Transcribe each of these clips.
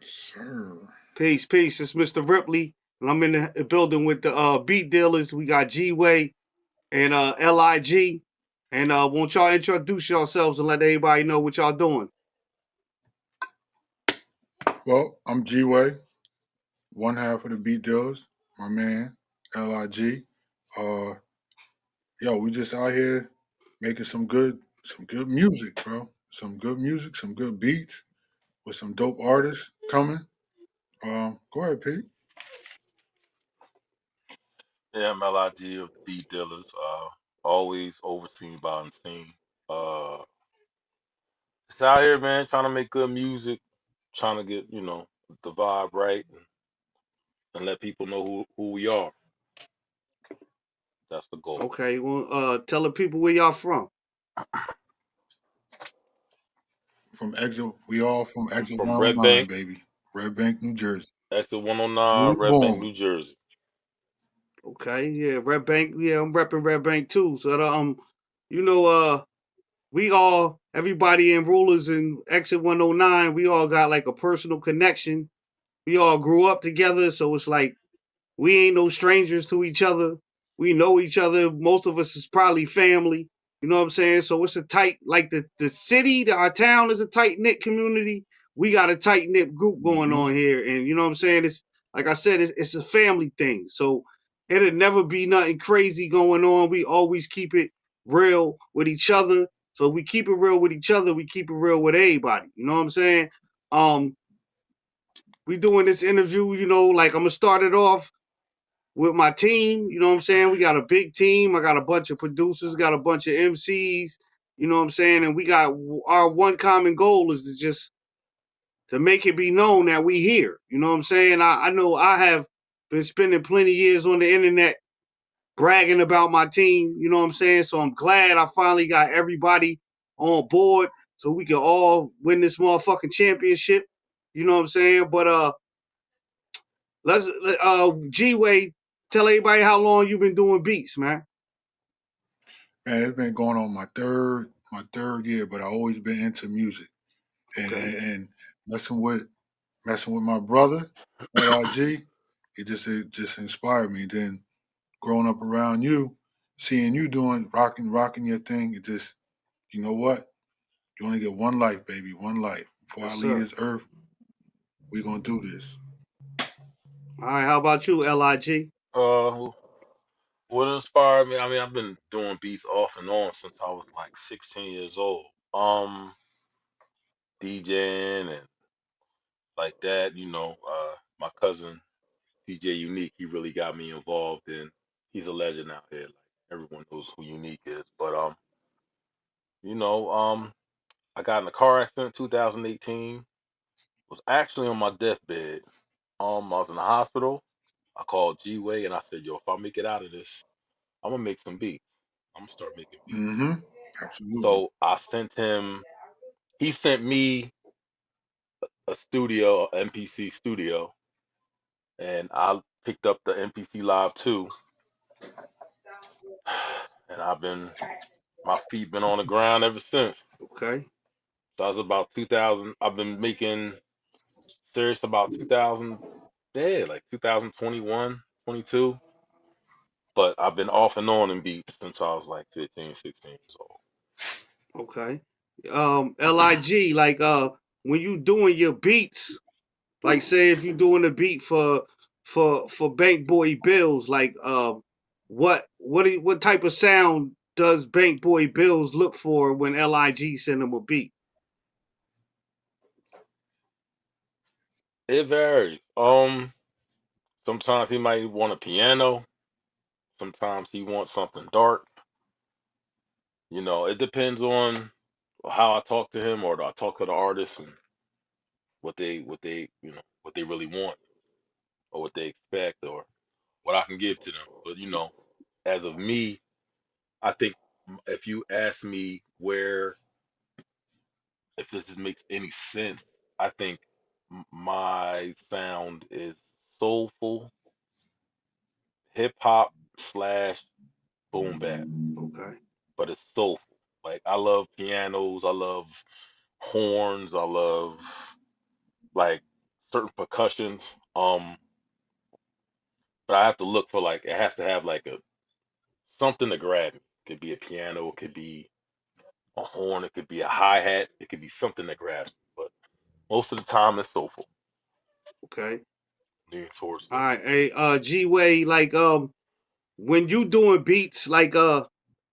Sir. Peace, peace. It's Mr. Ripley, and I'm in the building with the beat dealers. We got G Way and LIG. And won't y'all introduce yourselves and let everybody know what y'all doing? Well, I'm G Way, one half of the Beat Dealers, my man, LIG. Uh yo, we just out here making some good music, bro. Some good music, some good beats with some dope artists coming. Go ahead, Pete. Yeah, I'm LIG of the D Dealers. Always overseen by unseen. Uh, just out here, man, trying to make good music, trying to get the vibe right, and let people know who we are. That's the goal. Okay, well, tell the people where y'all from. From Exit, we all from Exit From Red 109, Bank, baby. Red Bank, New Jersey. Exit We 109, was Red Bank, born. New Jersey. Okay, yeah, Red Bank. Yeah, I'm repping Red Bank too. So you know, we all, everybody in Rulers and Exit 109, we all got like a personal connection. We all grew up together, so it's like we ain't no strangers to each other. We know each other. Most of us is probably family. You know what I'm saying? So it's a tight, like the city, our town is a tight knit community. We got a tight knit group going Mm-hmm. on here, and you know what I'm saying? It's like I said, it's a family thing. So it'll never be nothing crazy going on. We always keep it real with each other. So we keep it real with each other. We keep it real with everybody. You know what I'm saying? Um, we doing this interview. You know, like I'm gonna start it off with my team. You know what I'm saying? We got a big team. I got a bunch of producers, got a bunch of MCs. You know what I'm saying? And we got our one common goal is to just to make it be known that we here. You know what I'm saying? I know I have been spending plenty of years on the internet bragging about my team. You know what I'm saying? So I'm glad I finally got everybody on board so we can all win this motherfucking championship. You know what I'm saying? But let's G Way, tell everybody how long you've been doing beats, man. Man, it's been going on my third year, but I always been into music and Okay. and, and messing with my brother, LIG. It just inspired me. Then growing up around you, seeing you doing rocking your thing, it just you know what? You only get one life, baby, one life. Before I Yes, leave sir. this earth, we gonna do this. All right. How about you, Lig? Uh, what inspired me? I mean, I've been doing beats off and on since I was like 16 years old. DJing and like that. My cousin DJ Unique, he really got me involved in. He's a legend out here. Like everyone knows who Unique is. But you know, um, I got in a car accident 2018. Was actually on my deathbed. I was in the hospital. I called G Way and I said, "Yo, if I make it out of this, I'm gonna make some beats. I'm gonna start making beats." Mm-hmm. Absolutely. So I sent him. He sent me a studio, a MPC studio, and I picked up the MPC Live 2, and my feet been on the ground ever since. Okay. So I was about 2000. I've been making serious about 2000, yeah, like 2021, 22. But I've been off and on in beats since I was like 15, 16 years old. Okay. Lig, like when you doing your beats, like say if you're doing a beat for Bank Boy Bills, like what type of sound does Bank Boy Bills look for when Lig send him a beat? It varies. Sometimes he might want a piano. Sometimes he wants something dark. It depends on how I talk to him or I talk to the artist and what they really want or what they expect or what I can give to them. But as of me, I think if you ask me where if makes any sense, I think my sound is soulful, hip hop slash boom bap, Okay. but it's soulful. Like I love pianos, I love horns, I love like certain percussions. But I have to look for like it has to have like a something to grab me. Could be a piano, it could be a horn, it could be a hi hat, it could be something that grabs me. But most of the time, it's soulful, Okay. leaning towards All soulful. right. Hey, G Way, like when you doing beats, like I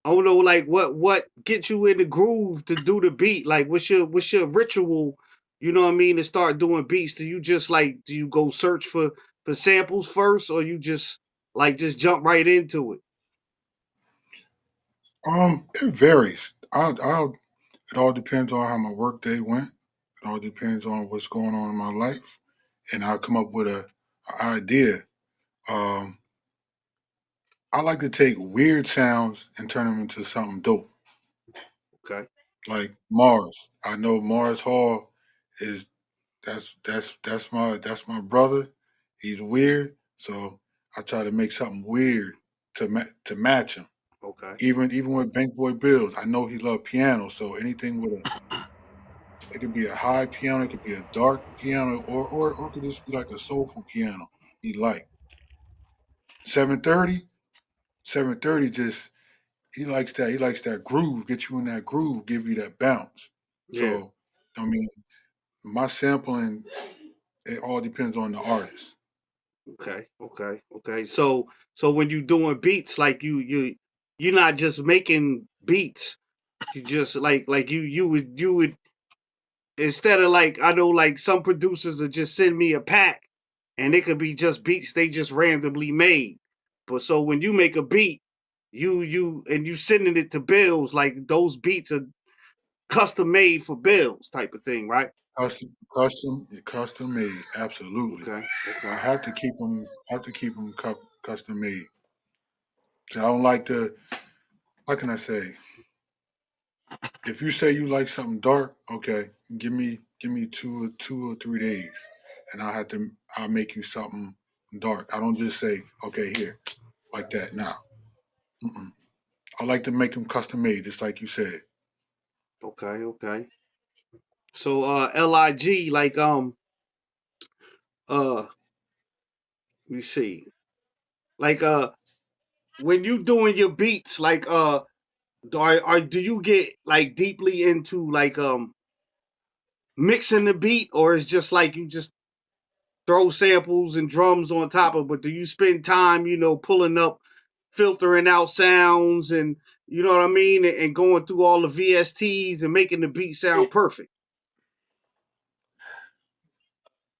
don't know, like what gets you in the groove to do the beat? Like what's your ritual? You know what I mean? To start doing beats, do you just like do you go search for samples first, or you just like just jump right into it? It varies. It all depends on how my work day went. It all depends on what's going on in my life, and I'll come up with a idea. Um, I like to take weird sounds and turn them into something dope. Okay. Like Mars. I know Mars Hall is that's my brother. He's weird, so I try to make something weird to match him. Okay. Even with Bank Boy Bills, I know he loved piano, so anything with a it could be a high piano, it could be a dark piano, or it could just be like a soulful piano he like. 730, 730 just he likes that groove, get you in that groove, give you that bounce. Yeah. So I mean my sampling it all depends on the artist. Okay. Okay. Okay. So when you doing beats, like you're not just making beats. You just like you would instead of like I know like some producers will just send me a pack and it could be just beats they just randomly made. But so when you make a beat, you sending it to Bills, like those beats are custom made for Bills type of thing, right? Custom made, absolutely. Okay, okay. I have to keep them custom made. So I don't like to. How can I say? If you say you like something dark, okay, give me 2 or 3 days, and I'll make you something dark. I don't just say okay here like that. Now, mm-mm. I like to make them custom made, just like you said. Okay, okay. So LIG, like let me see. Like when you doing your beats, like do you get like deeply into like mixing the beat, or it's just like you just throw samples and drums on top of it? But do you spend time, pulling up, filtering out sounds, and you know what I mean, and going through all the VSTs and making the beat sound It perfect?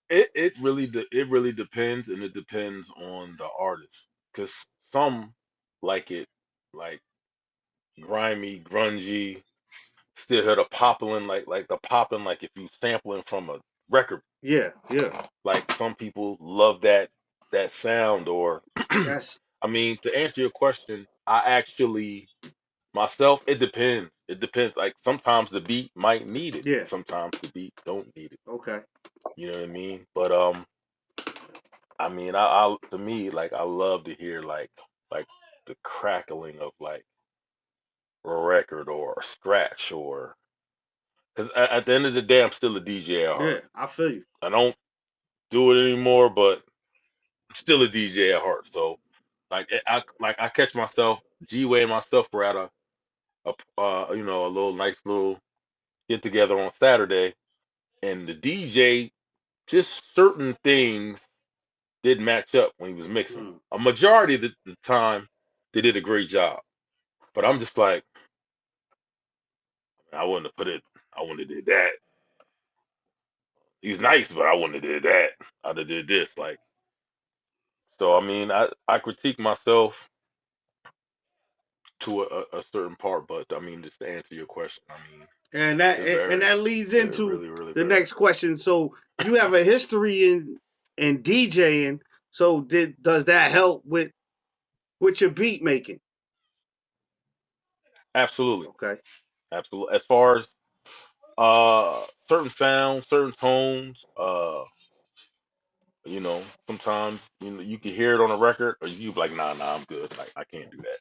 it really depends, and it depends on the artist. Cause some like it like grimy, grungy, still hear the popping like the popping like if you sampling from a record. Yeah, yeah. Like some people love that sound or That's I mean to answer your question, I actually myself it depends. It depends. Like sometimes the beat might need it. yeah. Sometimes the beat don't need it. Okay. You know what I mean? But I mean I to me like I love to hear like the crackling of like a record or a scratch or because at the end of the day I'm still a DJ at Yeah, heart. I feel you. I don't do it anymore, but I'm still a DJ at heart. So I catch myself G Way and myself were at a little nice little get together on Saturday, and the DJ just certain things didn't match up when he was mixing. Mm. A majority of the time, they did a great job, but I'm just like I wouldn't have put it. I wouldn't have did that. He's nice, but I wouldn't have did that. I'd have did this. Like so. I mean, I critique myself to a certain part, but I mean, just to answer your question, I mean, And that it and varies. that leads It into really, really the varies. next question. So you have a history in DJing. So does that help with your beat making? Absolutely, Okay. absolutely. As far as certain sounds, certain tones, sometimes you can hear it on a record, or you be like, nah, I'm good. Like I can't do that.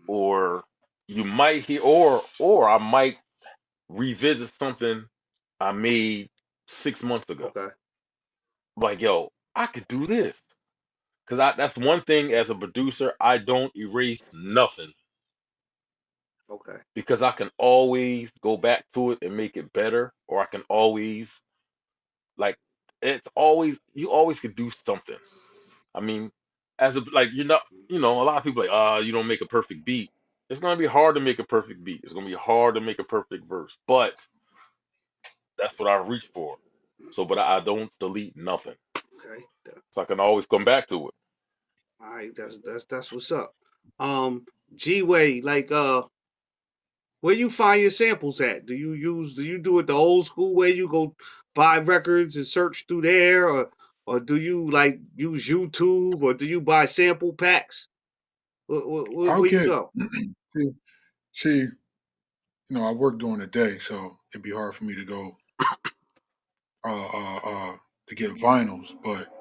Or you might hear, or I might revisit something I made 6 months ago, Okay. like, yo, I could do this. Cause that's one thing as a producer, I don't erase nothing Okay. because I can always go back to it and make it better, or I can always like it's always you always could do something. I mean, as a like you're not a lot of people like you don't make a perfect beat. It's gonna be hard to make a perfect beat. It's gonna be hard to make a perfect verse, but that's what I reach for. So, but I don't delete nothing, Okay. so I can always come back to it. All right. That's what's up. Um, G Way, like where you find your samples at? Do you do it the old school way? You go buy records and search through there, or do you like use YouTube, or do you buy sample packs? I'll Where you get go? see, see, I work during the day, so it'd be hard for me to go to get vinyls. But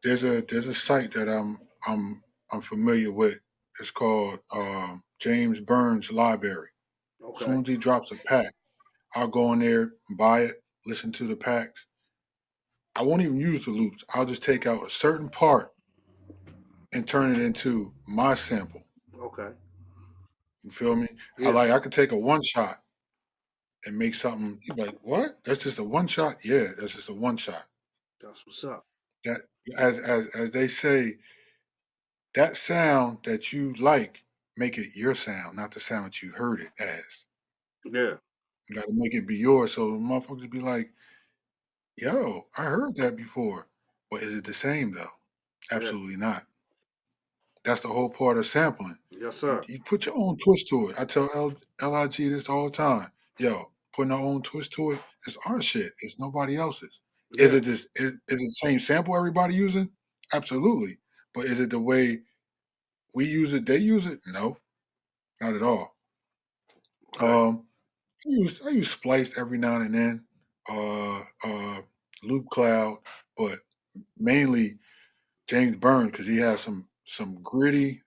there's a site that I'm familiar with. It's called James Burns Library. As Okay. soon as he drops a pack, I'll go in there, buy it, listen to the packs. I won't even use the loops. I'll just take out a certain part and turn it into my sample. Okay. You feel me? Yeah. I could take a one shot and make something. You be like, what? That's just a one shot? Yeah, that's just a one shot. That's what's up. That as they say, that sound that you like, make it your sound, not the sound that you heard it as. Yeah. You gotta make it be yours. So motherfuckers be like, yo, I heard that before. But is it the same though? Yeah. Absolutely not. That's the whole part of sampling. Yes, You, sir. you put your own twist to it. I tell LIG this all the time. Yo, putting our own twist to it, it's our shit. It's nobody else's. Is Yeah. it this? Is it the same sample everybody using? Absolutely. But is it the way we use it? They use it? No, not at all. Okay. I use Splice every now and then, Loop Cloud, but mainly James Burns because he has some gritty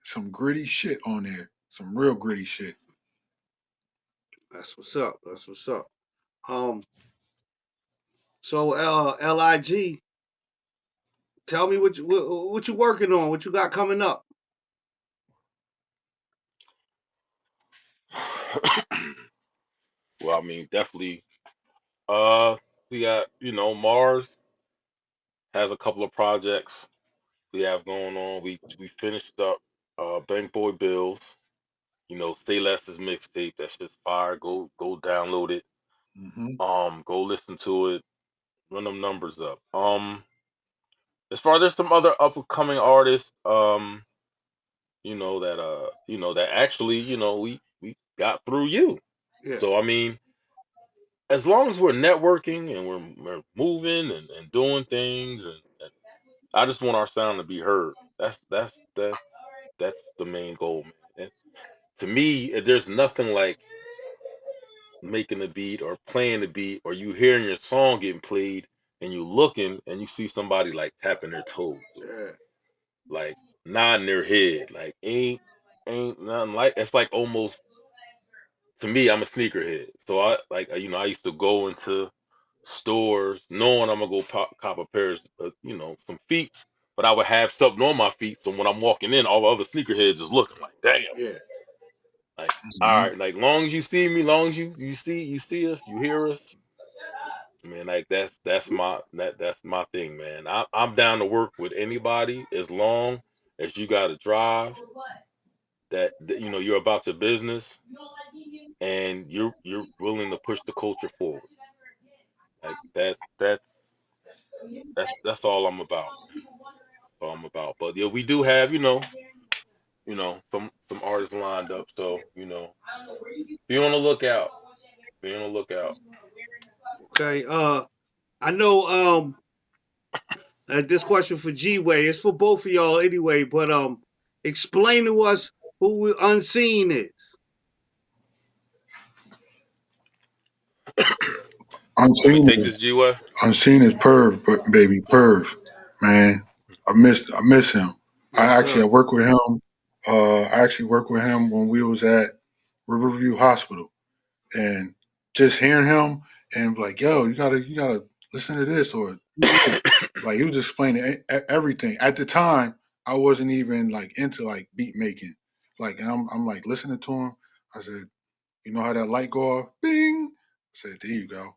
shit on there, some real gritty shit. That's what's up. That's what's up. Um. So Lig, tell me what you working on. What you got coming up? Well, I mean, definitely. We got Mars has a couple of projects we have going on. We finished up Bank Boy Bills. Say Less's mixtape. That's just fire. Go download it. Hmm. Go listen to it. Run them numbers up. As far there's some other up and coming artists. That actually we got through you. Yeah. So I mean, as long as we're networking and we're moving and doing things and I just want our sound to be heard. That's the main goal, man. And to me, there's nothing like making a beat or playing the beat or you hearing your song getting played and you looking and you see somebody like tapping their toes or Yeah. like nodding their head. Like ain't nothing like it's like almost to me, I'm a sneakerhead. So I used to go into stores knowing I'm gonna go cop a pair of, some feet, but I would have something on my feet. So when I'm walking in, all the other sneakerheads is looking like, damn, Yeah. like, all Hmm. right, like, long as you see me, long as you see us, you hear us, man, like that's my thing, man. I'm down to work with anybody as long as you got to drive that you're about your business and you're willing to push the culture forward. Like that's all I'm about. That's all I'm about. But yeah, we do have some artists lined up. So be on the lookout. Be on the lookout. Okay. I know. This question for G Way. It's for both of y'all anyway. But explain to us who Unseen is. Want me to Unseen take is this G-Way? unseen is Perv, baby Perv, man. I miss him. Yes, I sir. work with him. I actually worked with him when we was at Riverview Hospital, and just hearing him and like, yo, you gotta listen to this or yeah, like he was explaining everything. At the time, I wasn't even like into like beat making. Like, and I'm like listening to him. I said, you know how that light go off? Bing. I said, there you go.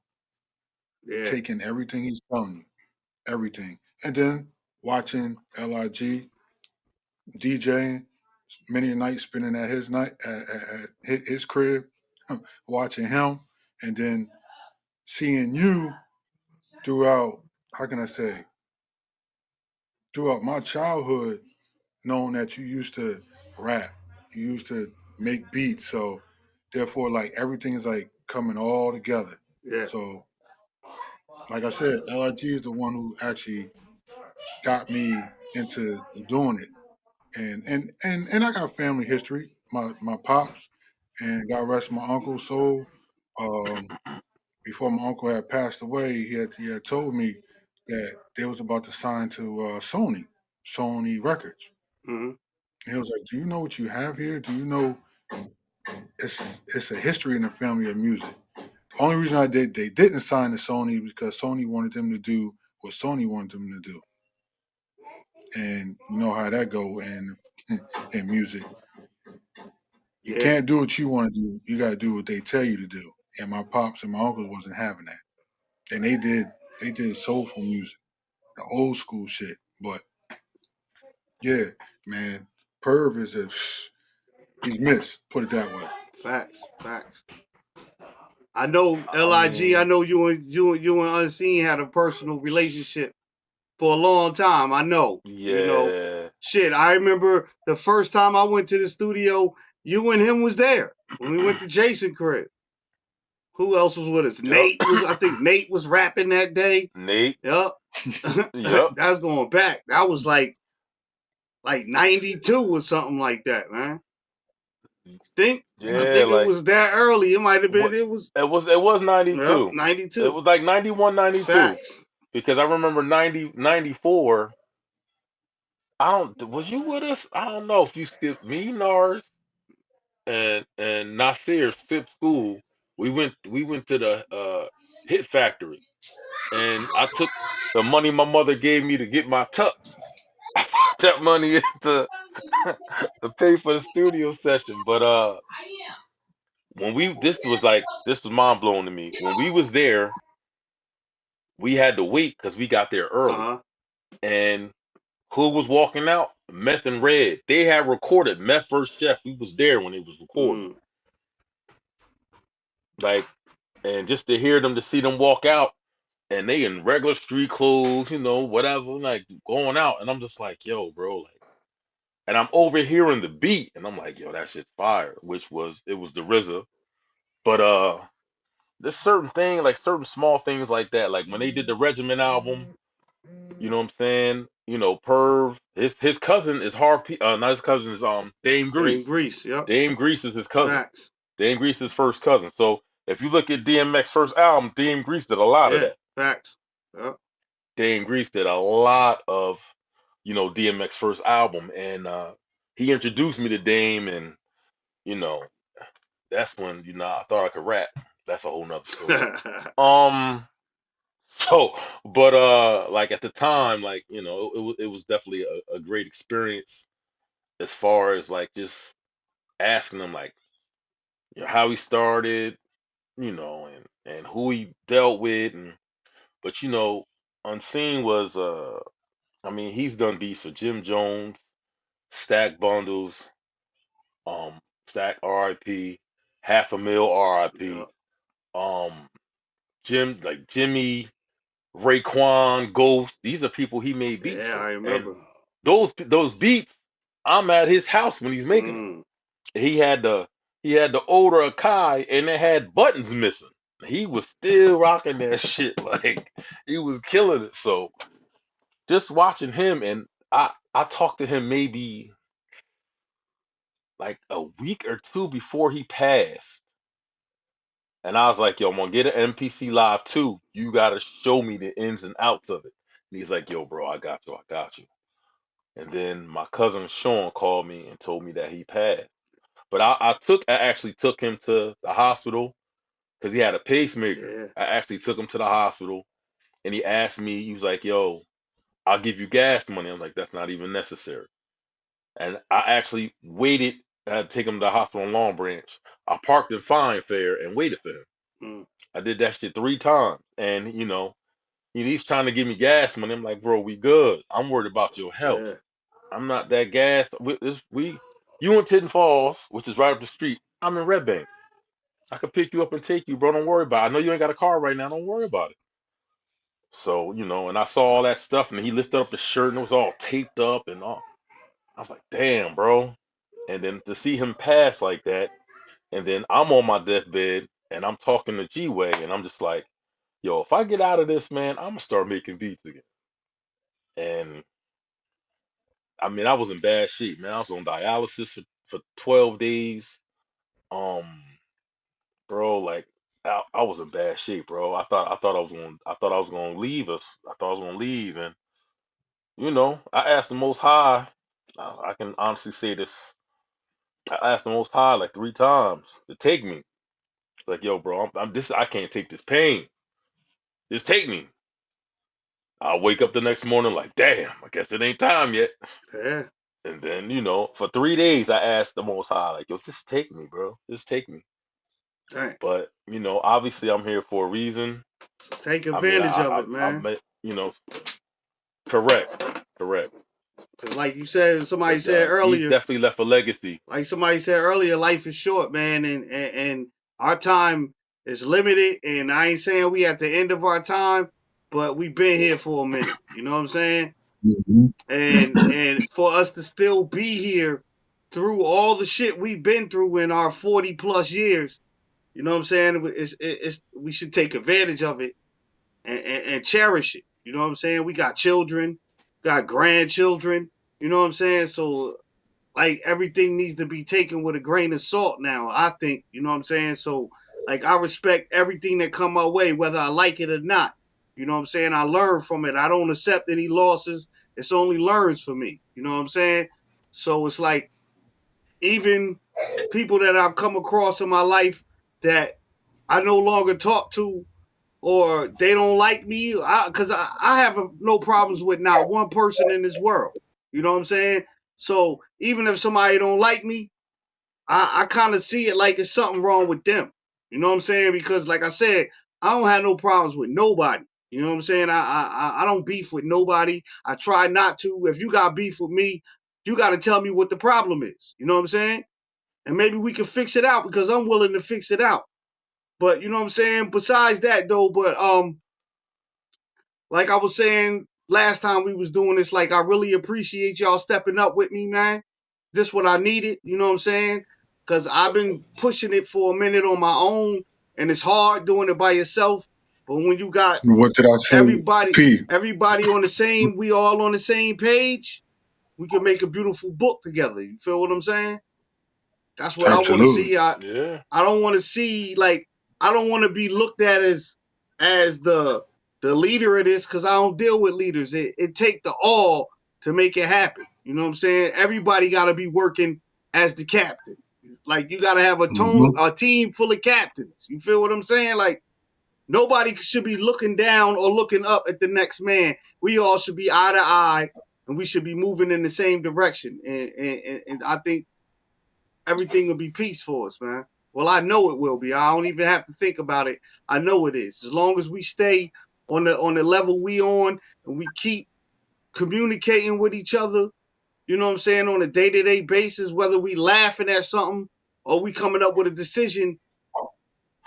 Yeah, Taking everything he's telling you, everything, and then watching Lig DJing many a night, spending at his night at his crib, watching him, and then seeing you throughout. How can I say? Throughout my childhood, knowing that you used to rap, you used to make beats, so therefore, like everything is like coming all together. yeah, So, like I said, Lig is the one who actually got me into doing it. And I got family history. My pops and God rest my uncle's soul. Um, before my uncle had passed away, he had told me that they was about to sign to Sony Records. hmm And he was like, "Do you know what you have here? Do you know it's a history in the family of music?" The only reason they didn't sign to Sony was because Sony wanted them to do what Sony wanted them to do, and you know how that go in in music. You yeah. can't do what you want to do. You got to do what they tell you to do. And my pops and my uncles wasn't having that. And they did soulful music, the old school shit. But yeah, man, Perv is he's missed. Put it that way. Facts, facts. I know I Lig. I mean, know you and Unseen had a personal relationship for a long time. I know. yeah, Shit. I remember the first time I went to the studio. You and him was there when we went to Jason crib. Who else was with us? yep, Nate was. I think Nate was rapping that day. Nate, Yup. yep, That's going back. That was like 92 or something like that, man. I yeah, think it like was that early. It might have been. what It was. it was Yep. 92. It 92. was like 91, 92. Facts. Because I remember 90, 94. I don't was you with us? I don't know if you skipped me, Nars, and Nasir skipped school. We went to the Hit Factory, and I took the money my mother gave me to get my tux. That money to to pay for the studio session. But when we this was mind blowing to me. When we was there, we had to wait because we got there Uh early. huh. And who was walking out? Meth and Red. They had recorded Meth First Chef. We was there when it was recording. Mm. Like, and just to hear them, to see them walk out, and they in regular street clothes, whatever, like going out, and I'm just like, yo, bro, like, and I'm overhearing the beat, and I'm like, yo, that shit's fire, which was it was the RZA, but there's certain thing, like certain small things like that, like when they did the Regiment album, you know what I'm saying? Perv, his cousin is not his cousin is Dame Dame Grease. Grease. Yep. Dame Grease is his cousin. Facts. Dame Grease is first cousin. So if you look at DMX first album, Dame Grease did a lot of Yeah. that. Facts. Yep. Dame Grease did a lot of, DMX first album, and he introduced me to Dame, and you know, that's when I thought I could rap. That's a whole nother story. Um, so, but like at the time, like it was definitely a great experience as far as like just asking him like how he started, and who he dealt with, and but Unseen was I mean he's done beats for Jim Jones, Stack Bundles, Stack RIP, Half a Mil RIP, Yep. um Jimmy, Raekwon, Ghost. These are people he made beats Yeah, for, I and remember. those beats, I'm at his house when he's making them. Mm. He had the older Akai, and it had buttons missing. He was still rocking that shit, like he was killing it. So just watching him, and I talked to him maybe like a week or two before he passed, and I was like, "Yo, I'm gonna get an MPC Live 2. You gotta show me the ins and outs of it." And he's like, "Yo, bro, I got you, I got you." And then my cousin Sean called me and told me that he passed. But I actually took him to the hospital because he had a pacemaker. Yeah. I actually took him to the hospital, and he asked me, he was like, "Yo, I'll give you gas money." I'm like, "That's not even necessary." And I actually waited. I had to take him to the hospital in Long Branch. I parked in Fine Fair and waited for him. Mm. I did that shit 3 times, and he's trying to give me gas money. I'm like, "Bro, we good. I'm worried about your health. Yeah. I'm not that gas. You in Tidden Falls, which is right up the street. I'm in Red Bank. I could pick you up and take you, bro. Don't worry about it. I know you ain't got a car right now. Don't worry about it." So, and I saw all that stuff, and he lifted up his shirt, and it was all taped up and all. I was like, "Damn, bro." And then to see him pass like that, and then I'm on my deathbed, and I'm talking to G-Way, and I'm just like, "Yo, if I get out of this, man, I'm gonna start making beats again." And I mean, I was in bad shape, man. I was on dialysis for 12 days. Um, Bro, like I was in bad shape, bro. I thought I was gonna leave us. I thought I was gonna leave, and I asked the Most High. I can honestly say this. I asked the Most High like 3 times to take me. It's like, "Yo, bro, I'm this. I can't take this pain. Just take me." I wake up the next morning like, "Damn, I guess it ain't time yet." Yeah. And then, for 3 days, I asked the Most High, like, "Yo, just take me, bro. Just take me." Dang. But obviously, I'm here for a reason. So take I mean, advantage of it, I man. met, correct, correct. Cause like you said, somebody But said he earlier, definitely left a legacy. life is short, man, and our time is limited. And I ain't saying we at the end of our time, but we've been here for a minute. You know what I'm saying? Mhm. And for us to still be here through all the shit we've been through in our 40 plus years, you know what I'm saying? It's we should take advantage of it and cherish it. You know what I'm saying? We got children, got grandchildren. You know what I'm saying? So like everything needs to be taken with a grain of salt now, I think. You know what I'm saying? So like I respect everything that come my way, whether I like it or not. You know what I'm saying? I learn from it. I don't accept any losses. It's only learns for me. You know what I'm saying? So it's like even people that I've come across in my life that I no longer talk to or they don't like me, because I have no problems with not one person in this world. You know what I'm saying? So even if somebody don't like me, I kind of see it like it's something wrong with them. You know what I'm saying? Because like I said, I don't have no problems with nobody. You know what I'm saying? I don't beef with nobody. I try not to. If you got beef with me, you got to tell me what the problem is. You know what I'm saying? And maybe we can fix it out because I'm willing to fix it out. But you know what I'm saying? Besides that though, but like I was saying last time we was doing this, like I really appreciate y'all stepping up with me, man. This what I needed, you know what I'm saying? Because I've been pushing it for a minute on my own, and it's hard doing it by yourself. But when you got What did I say? everybody, P. everybody on the same, we all on the same page, we can make a beautiful book together. You feel what I'm saying? That's what I want to Absolutely. see. I Yeah, don't want to see like I don't want to be looked at as the leader of this because I don't deal with leaders. It take the all to make it happen. You know what I'm saying? Everybody got to be working as the captain. Like you got to have Hmm. a team full of captains. You feel what I'm saying? Like nobody should be looking down or looking up at the next man. We all should be eye to eye, and we should be moving in the same direction. And I think everything will be peace for us, man. Well, I know it will be. I don't even have to think about it. I know it is. As long as we stay on the level we on and we keep communicating with each other, you know what I'm saying, on a day-to-day basis, whether we laughing at something or we coming up with a decision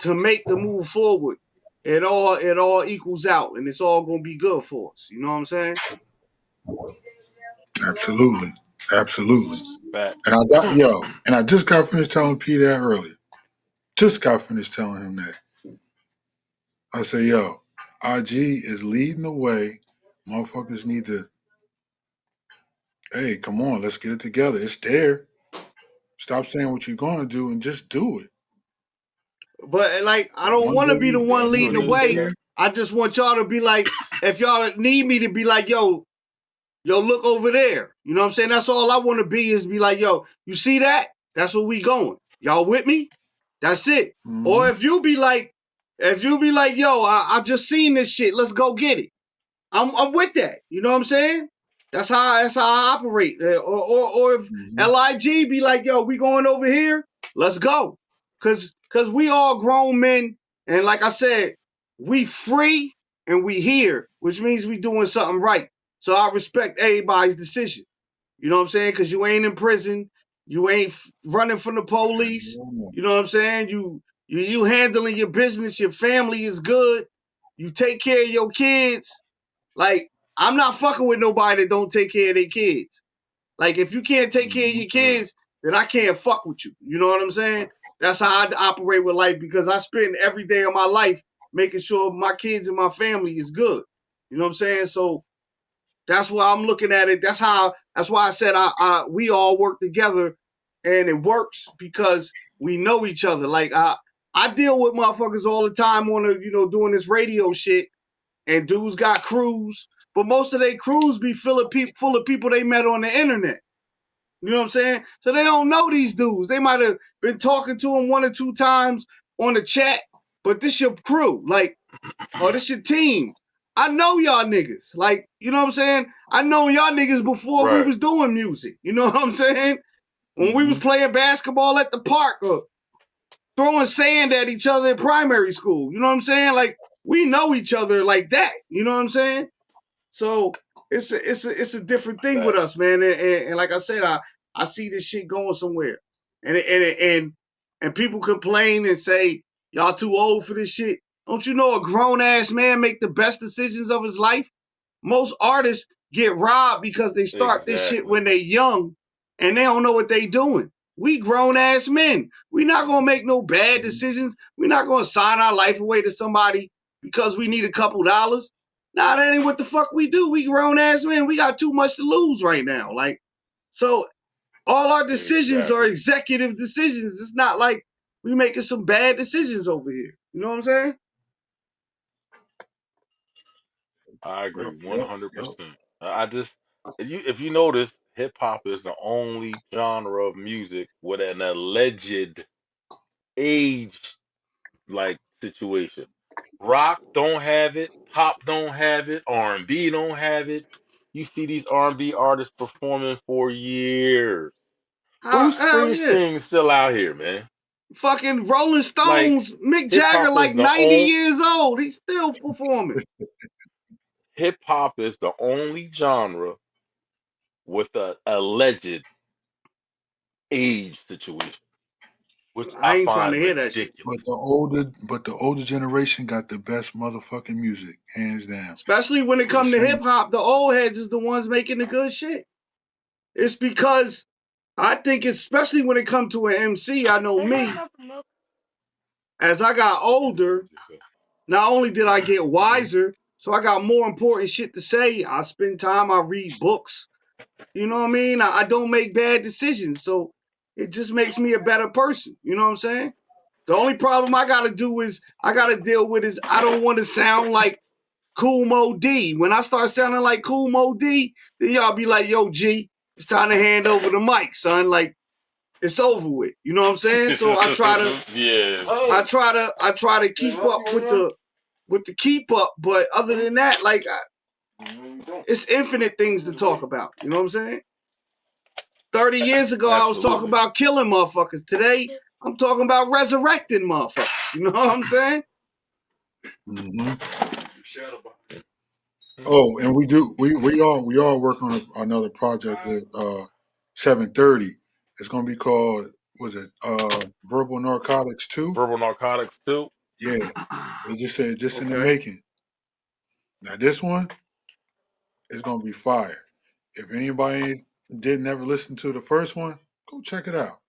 to make the move forward, it all equals out and it's all gonna be good for us. You know what I'm saying? Absolutely. Absolutely. fact. And I just got finished telling P that earlier. Just got finished telling him that. I say, yo, IG is leading the way. Motherfuckers need to, hey, come on, let's get it together. It's there. Stop saying what you're going to do and just do it. But like, I don't One want to day, be the Yeah, one we leading don't the need to say way. that. I just want y'all to be like, if y'all need me to be like, yo, look over there. You know what I'm saying? That's all I want to be is be like, yo, you see that? That's where we going. Y'all with me? That's it. mm-hmm. Or if you be like, If you be like, yo, I just seen this shit, let's go get it. I'm with that. You know what I'm saying? That's how I operate. Or if LIG be like, yo, we going over here, let's go. Cause we all grown men, and like I said, we free and we here, which means we doing something right. So I respect everybody's decision. You know what I'm saying? Cause you ain't in prison, you ain't running from the police. You know what I'm saying? You handling your business, your family is good. You take care of your kids. Like, I'm not fucking with nobody that don't take care of their kids. Like, if you can't take care of your kids, then I can't fuck with you. You know what I'm saying? That's how I operate with life, because I spend every day of my life making sure my kids and my family is good. You know what I'm saying? So that's why I'm looking at it. That's why I said we all work together, and it works because we know each other. Like, I deal with motherfuckers all the time on doing this radio shit, and dudes got crews, but most of their crews be full of people they met on the internet. You know what I'm saying? So they don't know these dudes. They might have been talking to them 1 or 2 times on the chat, but this your crew, like, or this your team. I know y'all niggas. Like, you know what I'm saying? I know y'all niggas before we Right. was doing music. You know what I'm saying? When we was playing basketball at the park or throwing sand at each other in primary school. You know what I'm saying? Like, we know each other like that. You know what I'm saying? So it's a different thing with us, man. And like I said, I see this shit going somewhere. And people complain and say, y'all too old for this shit. Don't you know a grown ass man make the best decisions of his life? Most artists get robbed because they start this shit when they young and they don't know what they doing. We grown ass men. We not gonna make no bad decisions. We're not gonna sign our life away to somebody because we need a couple dollars. Nah, that ain't what the fuck we do. We grown ass men. We got too much to lose right now. Like, so all our decisions are executive decisions. It's not like we making some bad decisions over here. You know what I'm saying? I agree Yep. 100%. I just if you notice, hip hop is the only genre of music with an alleged age like situation. Rock don't have it, pop don't have it, R&B don't have it. You see these R&B artists performing for years. Bruce Hell yeah. Springsteen is still out here, man. Fucking Rolling Like Stones, Mick hip Jagger, hop like is the 90 only years old. He's still performing. hip hop is the only genre with a alleged age situation, which I I ain't trying to find hear that shit. ridiculous. But the older generation got the best motherfucking music, hands down. Especially when it For the comes to same. hip hop, the old heads is the ones making the good shit. It's because I think, especially when it comes to an MC, I know me, as I got older, not only did I get wiser, so I got more important shit to say. I spend time, I read books. You know what I mean? I don't make bad decisions. So it just makes me a better person. You know what I'm saying? The only problem I got to do is I got to deal with is I don't want to sound like Kool Moe Dee. When I start sounding like Kool Moe Dee, then y'all be like, yo, G, it's time to hand over the mic, son. Like, it's over with. You know what I'm saying? So I try to I try to keep up with the keep up, but other than that, like, it's infinite things to talk about. You know what I'm saying? 30 years ago, I was talking about killing motherfuckers. Today, I'm talking about resurrecting motherfuckers. You know what I'm saying? Oh, and we all work on another project with 730. It's gonna be called, was it Verbal Narcotics 2? Verbal Narcotics 2? Yeah. They just said in the Okay. making. Now this one is gonna be fire. If anybody didn't ever listen to the first one, go check it out.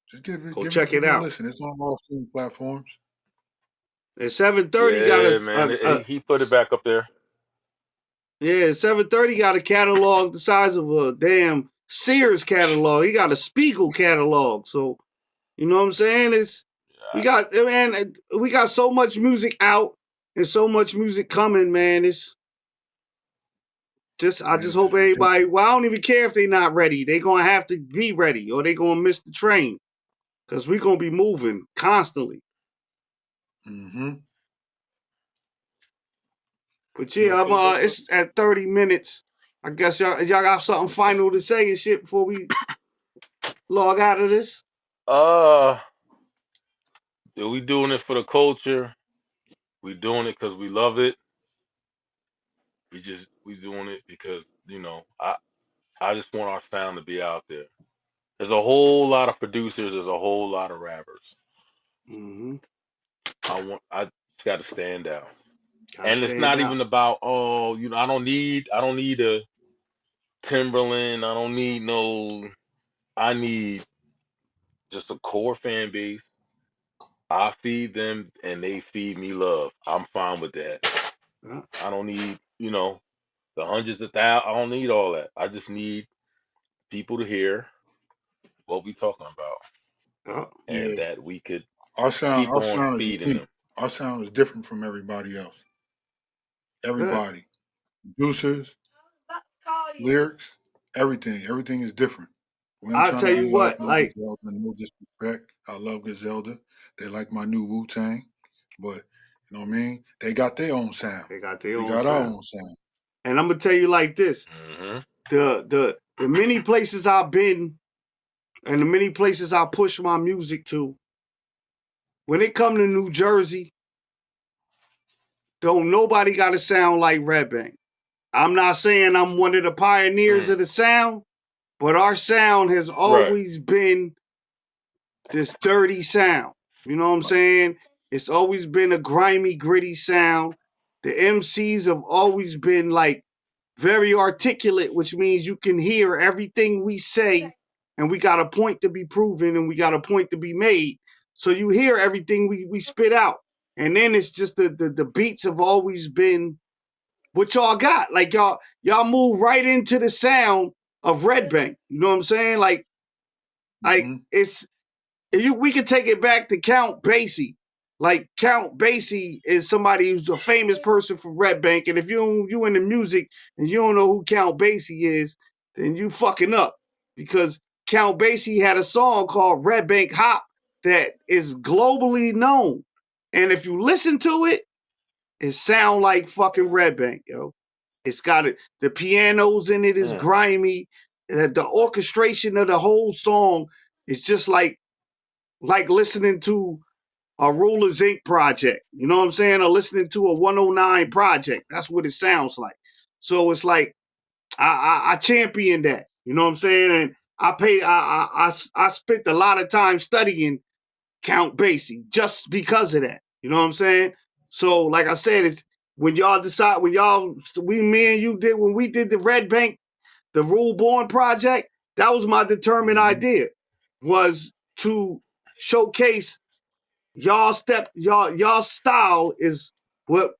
Just give Go it check it a out. listen. It's on all streaming platforms. And 730 got Yeah, man. He put it back up there. Yeah, 730 got a catalog the size of a damn Sears catalog. He got a Spiegel catalog. So, you know what I'm saying? We got so much music out and so much music coming, man. It's just I just hope everybody, well, I don't even care if they not ready. They gonna have to be ready or they gonna miss the train. Because we gonna be moving constantly. Mm-hmm. But Yeah, yeah, I'm Okay, that's it's at 30 minutes. I guess y'all got something final to say and shit before we log out of this. yeah, we doing it for the culture. We doing it because we love it. We doing it because I just want our sound to be out there. There's a whole lot of producers. There's a whole lot of rappers. Mm-hmm. I just got to stand out. Gotta And it's stand not out. even about, oh, I don't need a Timberland. I don't need no. I need just a core fan base. I feed them and they feed me love. I'm fine with that. Yeah, I don't need, the hundreds of thousands. I don't need all that. I just need people to hear what we talking about yeah. and yeah. that we could Our keep on sound is feeding unique. them. Our sound is different from everybody else. Yeah. Everybody, producers, lyrics, everything is different. We ain't I'll trying tell to you be like what, no like Griselda, no disrespect. I love Griselda. They like my new Wu Tang, but you know what I mean. They got their own sound. they got their We own got our sound. own sound. And I'm gonna tell you like this: Hmm. the many places I've been and the many places I push my music to, when it come to New Jersey, don't nobody gotta sound like Red Bank. I'm not saying I'm one of the pioneers Mm. of the sound, but our sound has Right. always been this dirty sound. You know what I'm saying? It's always been a grimy, gritty sound. The MCs have always been like very articulate, which means you can hear everything we say, and we got a point to be proven and we got a point to be made. So you hear everything we spit out. And then it's just the beats have always been what y'all got. Like y'all move right into the sound of Red Bank. You know what I'm saying? Like Hmm. it's we can take it back to Count Basie. Like Count Basie is somebody who's a famous person from Red Bank, and if you in the music and you don't know who Count Basie is, then you fucking up because Count Basie had a song called Red Bank Hop that is globally known, and if you listen to it, it sound like fucking Red Bank, yo. It's got it. The pianos in it is Mm. grimy. The orchestration of the whole song is just like listening to a Rulers Inc. project. You know what I'm saying? Or listening to a 109 project. That's what it sounds like. So it's like I champion that. You know what I'm saying? And I spent a lot of time studying Count Basie just because of that. You know what I'm saying? So like I said, it's when y'all decide me and you did when we did the Red Bank, the Rule Born project, that was my determined Hmm. idea, was to showcase y'all style is what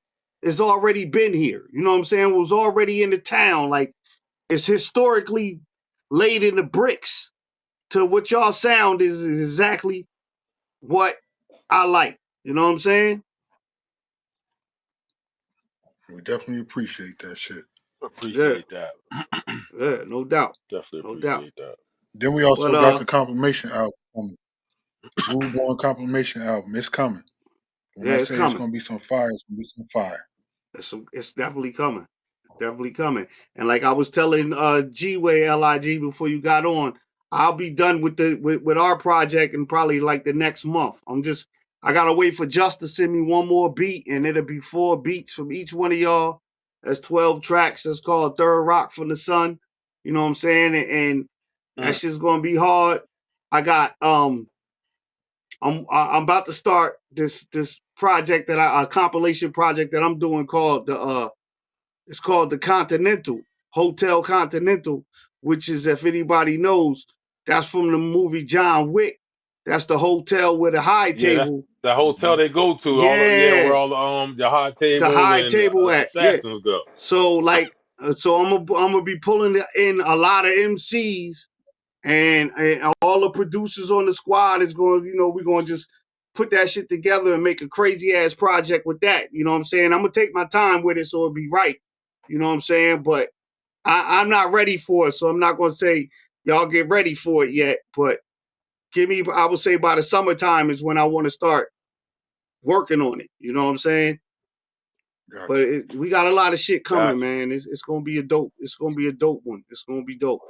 is already been here. You know what I'm saying? Was already in the town. Like it's historically laid in the bricks to what y'all sound is exactly what I like. You know what I'm saying? We definitely appreciate that shit. Yeah, Appreciate that. yeah, no doubt. Definitely No doubt. appreciate that. Then we But also got the compilation album coming. Rule Born compilation album. It's coming. When yeah, I it's say it's coming. gonna be some fire, it's gonna be some fire. It's definitely coming. It's definitely coming. And like I was telling G-Way LIG before you got on, I'll be done with our project in probably like the next month. I gotta wait for Just to send me one more beat, and it'll be 4 beats from each one of y'all. That's 12 tracks. That's called Third Rock from the Sun. You know what I'm saying? And that Mm. shit's gonna be hard. I got I'm about to start this project a compilation project that I'm doing called it's called the Continental, Hotel Continental, which is, if anybody knows, that's from the movie John Wick. That's the hotel with the high Yeah, that's table. the hotel Hmm. they go to. Where Yeah, all the high the table high and table at, yeah. assassins go. So like, so I'm gonna be pulling in a lot of MCs and all the producers on the squad is going. We're gonna just put that shit together and make a crazy ass project with that. You know what I'm saying? I'm gonna take my time with it so it'll be right. You know what I'm saying? But I'm not ready for it, so I'm not gonna say y'all get ready for it yet. But I would say by the summertime is when I want to start working on it. You know what I'm saying? Got But you. we got a lot of shit coming, Got you. man. It's gonna be a dope. It's gonna be a dope one. It's gonna be dope.